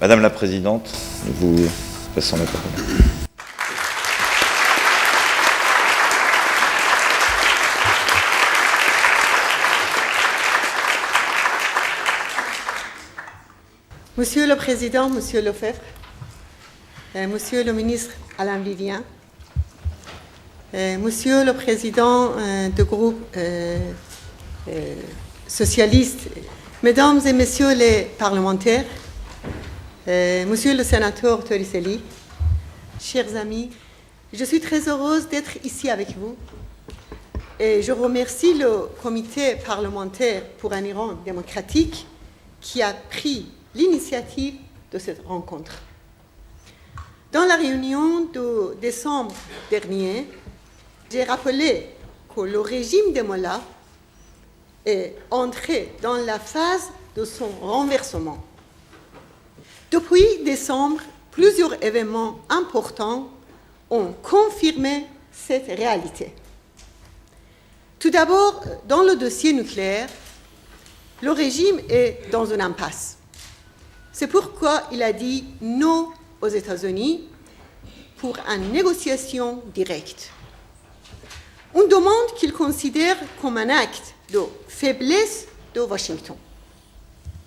Madame la Présidente, nous vous passons la parole. Monsieur le Président, Monsieur Lefebvre, Monsieur le Ministre Alain Vivien, Monsieur le Président du groupe socialiste, Mesdames et Messieurs les parlementaires, Monsieur le Sénateur Torricelli, chers amis, je suis très heureuse d'être ici avec vous et je remercie le comité parlementaire pour un Iran démocratique qui a pris l'initiative de cette rencontre. Dans la réunion de décembre dernier, j'ai rappelé que le régime des Mollahs est entré dans la phase de son renversement. Depuis décembre, plusieurs événements importants ont confirmé cette réalité. Tout d'abord, dans le dossier nucléaire, le régime est dans une impasse. C'est pourquoi il a dit non aux États-Unis pour une négociation directe. Une demande qu'il considère comme un acte de faiblesse de Washington.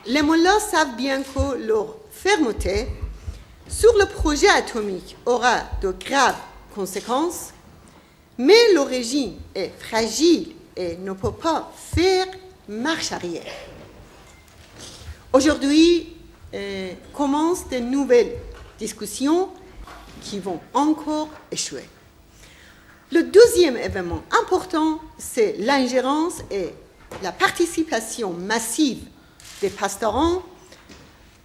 Les Mollahs savent bien que leur fermeté sur le projet atomique aura de graves conséquences, mais le régime est fragile et ne peut pas faire marche arrière. Aujourd'hui, commencent de nouvelles discussions qui vont encore échouer. Le deuxième événement important, c'est l'ingérence et la participation massive des pastoraux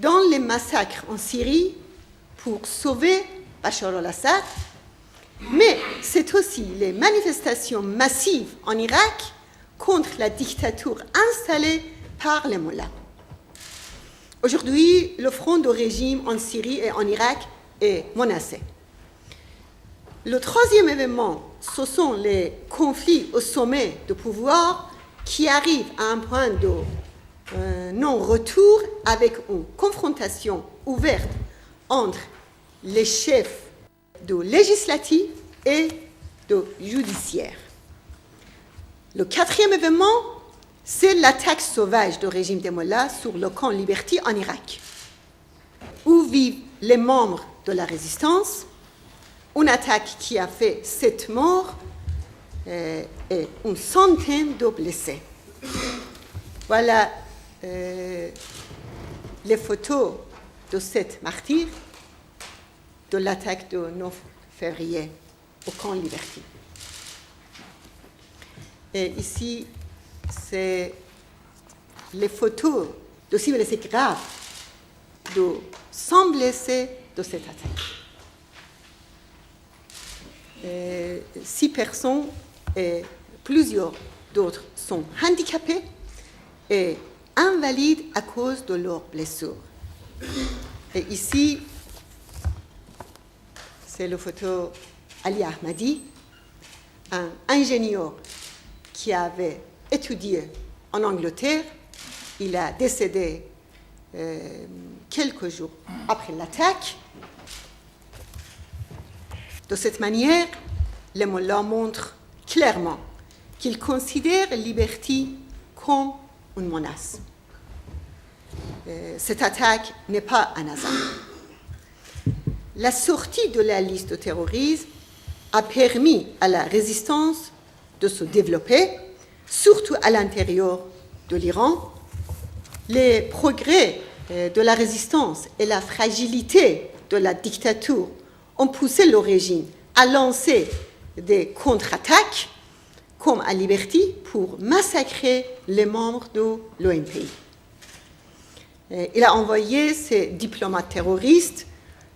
dans les massacres en Syrie pour sauver Bachar al-Assad, mais c'est aussi les manifestations massives en Irak contre la dictature installée par les Mollahs. Aujourd'hui, le front de régime en Syrie et en Irak est menacé. Le troisième événement, ce sont les conflits au sommet de pouvoir qui arrivent à un point de non-retour avec une confrontation ouverte entre les chefs de législatif et de judiciaire. Le quatrième événement, c'est l'attaque sauvage du régime des Mollahs sur le camp Liberty en Irak, où vivent les membres de la résistance, une attaque qui a fait 7 morts et une centaine de blessés. Voilà les photos de cette martyre de l'attaque de 9 février au camp Liberty. Et ici, c'est les photos de 6 blessés graves, de 100 blessés de cette attaque. 6 personnes et plusieurs d'autres sont handicapés et invalides à cause de leurs blessures. Et ici, c'est la photo Ali Ahmadi, un ingénieur qui avait étudié en Angleterre. Il a décédé quelques jours après l'attaque. De cette manière, les Mollahs montrent clairement qu'ils considèrent Liberty comme une menace. Cette attaque n'est pas un hasard. La sortie de la liste de terrorisme a permis à la résistance de se développer, surtout à l'intérieur de l'Iran. Les progrès de la résistance et la fragilité de la dictature ont poussé le régime à lancer des contre-attaques, comme à Liberty, pour massacrer les membres de l'ONPI. Il a envoyé ses diplomates terroristes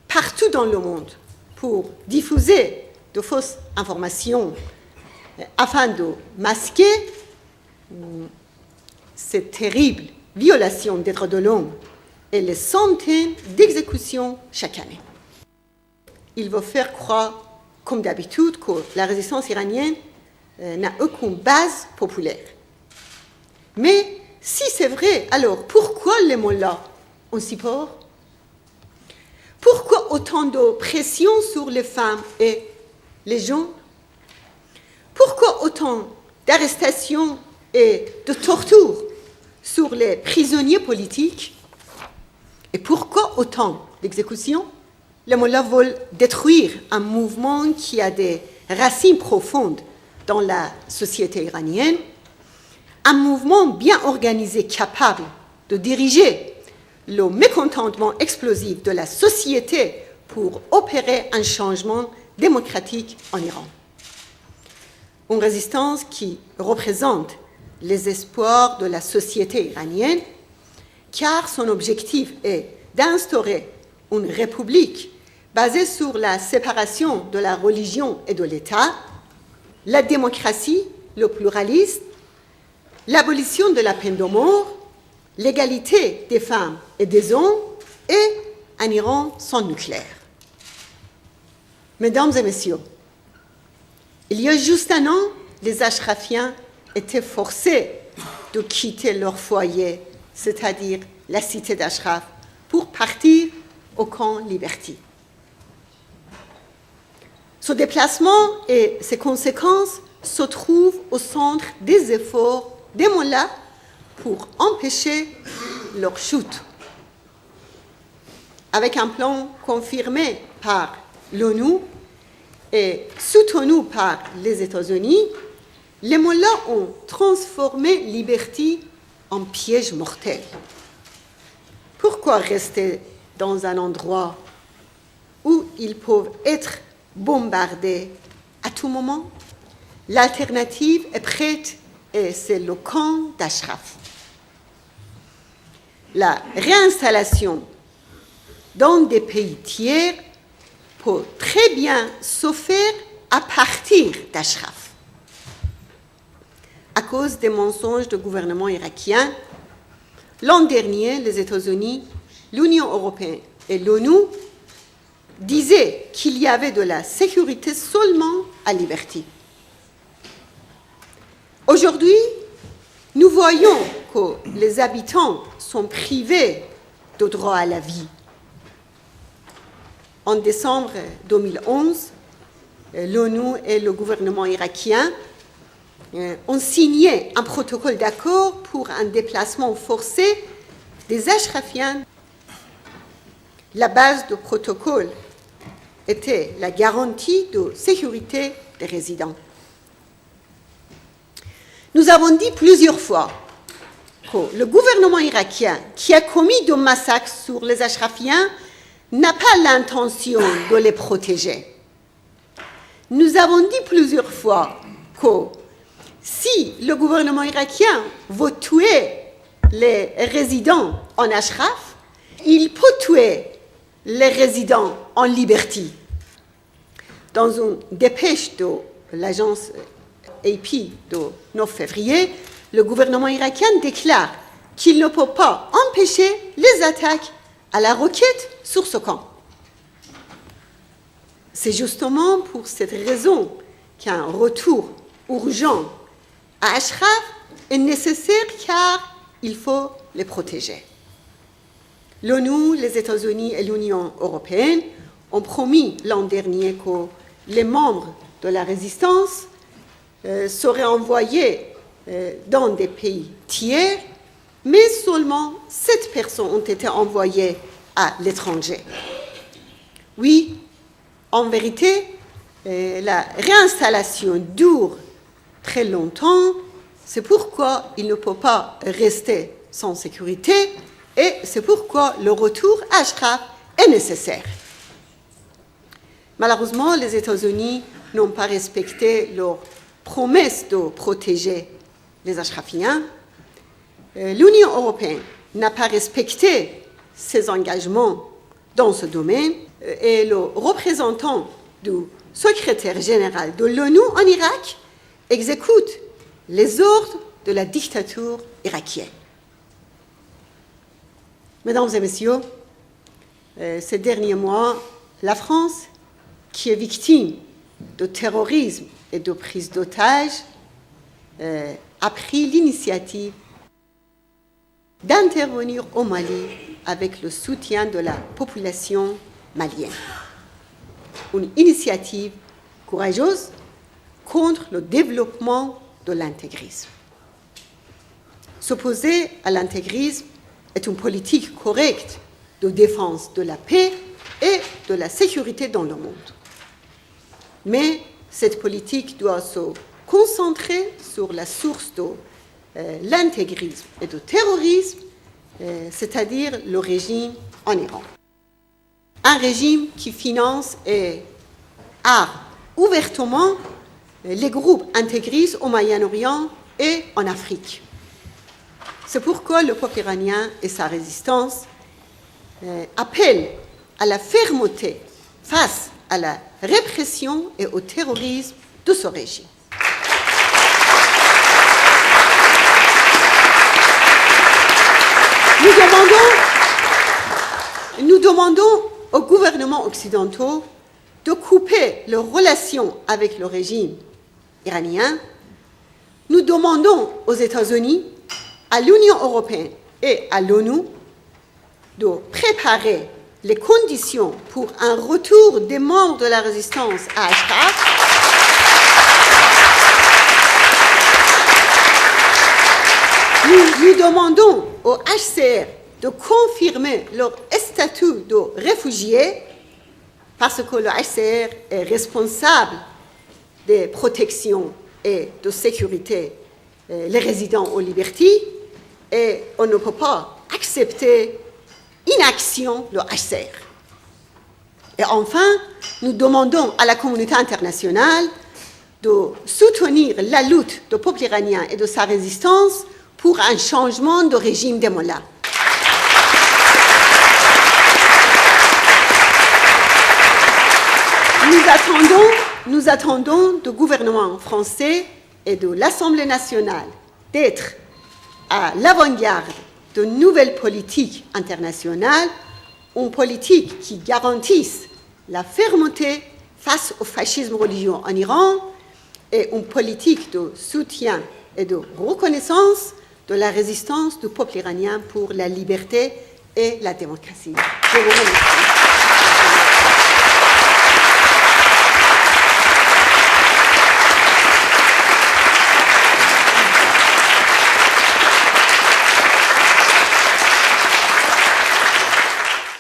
partout dans le monde pour diffuser de fausses informations afin de masquer ces terribles violations des droits de l'homme et les centaines d'exécutions chaque année. Il veut faire croire, comme d'habitude, que la résistance iranienne n'a aucune base populaire. Mais si c'est vrai, alors pourquoi les Mollahs ont si peur? autant de pression sur les femmes et les gens? Pourquoi autant d'arrestations et de tortures sur les prisonniers politiques? Et pourquoi autant d'exécutions? Les mollahs veulent détruire un mouvement qui a des racines profondes dans la société iranienne, un mouvement bien organisé capable de diriger le mécontentement explosif de la société pour opérer un changement démocratique en Iran. Une résistance qui représente les espoirs de la société iranienne, car son objectif est d'instaurer une république basée sur la séparation de la religion et de l'État, la démocratie, le pluralisme, l'abolition de la peine de mort, l'égalité des femmes et des hommes et un Iran sans nucléaire. Mesdames et messieurs, il y a juste un an, les Ashrafiens étaient forcés de quitter leur foyer, c'est-à-dire la cité d'Ashraf, pour partir au camp Liberty. Ce déplacement et ses conséquences se trouvent au centre des efforts des mollahs pour empêcher leur chute. Avec un plan confirmé par l'ONU et soutenu par les États-Unis, les mollahs ont transformé Liberty en piège mortel. Pourquoi rester dans un endroit où ils peuvent être bombardés à tout moment? L'alternative est prête et c'est le camp d'Ashraf. La réinstallation dans des pays tiers peut très bien se faire à partir d'Ashraf. À cause des mensonges du gouvernement irakien, l'an dernier, les États-Unis, l'Union européenne et l'ONU disaient qu'il y avait de la sécurité seulement à Liberty. Aujourd'hui, nous voyons que les habitants sont privés de droit à la vie. En décembre 2011, l'ONU et le gouvernement irakien ont signé un protocole d'accord pour un déplacement forcé des Ashrafiens. La base du protocole était la garantie de sécurité des résidents. Nous avons dit plusieurs fois que le gouvernement irakien, qui a commis des massacres sur les Ashrafiens, n'a pas l'intention de les protéger. Nous avons dit plusieurs fois que si le gouvernement irakien veut tuer les résidents en Ashraf, il peut tuer les résidents en Liberty. Dans une dépêche de l'agence AP de 9 février, le gouvernement irakien déclare qu'il ne peut pas empêcher les attaques à la roquette sur ce camp. C'est justement pour cette raison qu'un retour urgent à Ashraf est nécessaire car il faut les protéger. L'ONU, les États-Unis et l'Union européenne ont promis l'an dernier que les membres de la résistance seraient envoyés dans des pays tiers, mais seulement 7 personnes ont été envoyées à l'étranger. Oui, en vérité, la réinstallation dure très longtemps, c'est pourquoi il ne peut pas rester sans sécurité et c'est pourquoi le retour à Ashraf est nécessaire. Malheureusement, les États-Unis n'ont pas respecté leur promesse de protéger les Ashrafiens. L'Union européenne n'a pas respecté ses engagements dans ce domaine et le représentant du secrétaire général de l'ONU en Irak exécute les ordres de la dictature irakienne. Mesdames et messieurs, ces derniers mois, la France, qui est victime de terrorisme et de prise d'otages, a pris l'initiative d'intervenir au Mali avec le soutien de la population malien. Une initiative courageuse contre le développement de l'intégrisme. S'opposer à l'intégrisme est une politique correcte de défense de la paix et de la sécurité dans le monde. Mais cette politique doit se concentrer sur la source de l'intégrisme et du terrorisme, c'est-à-dire le régime en Iran. Un régime qui finance et arme ouvertement les groupes intégristes au Moyen-Orient et en Afrique. C'est pourquoi le peuple iranien et sa résistance appellent à la fermeté face à la répression et au terrorisme de ce régime. Nous demandons aux gouvernements occidentaux de couper leurs relations avec le régime iranien. Nous demandons aux États-Unis, à l'Union européenne et à l'ONU de préparer les conditions pour un retour des membres de la résistance à Ashraf Nous demandons au HCR de confirmer leur statut de réfugiés parce que le HCR est responsable des protections et de sécurité les résidents aux libertés et on ne peut pas accepter inaction du HCR. Et enfin, nous demandons à la communauté internationale de soutenir la lutte du peuple iranien et de sa résistance pour un changement de régime des mollahs. Nous attendons du gouvernement français et de l'Assemblée nationale d'être à l'avant-garde de nouvelles politiques internationales, une politique qui garantisse la fermeté face au fascisme religieux en Iran et une politique de soutien et de reconnaissance de la résistance du peuple iranien pour la liberté et la démocratie. Je vous remercie.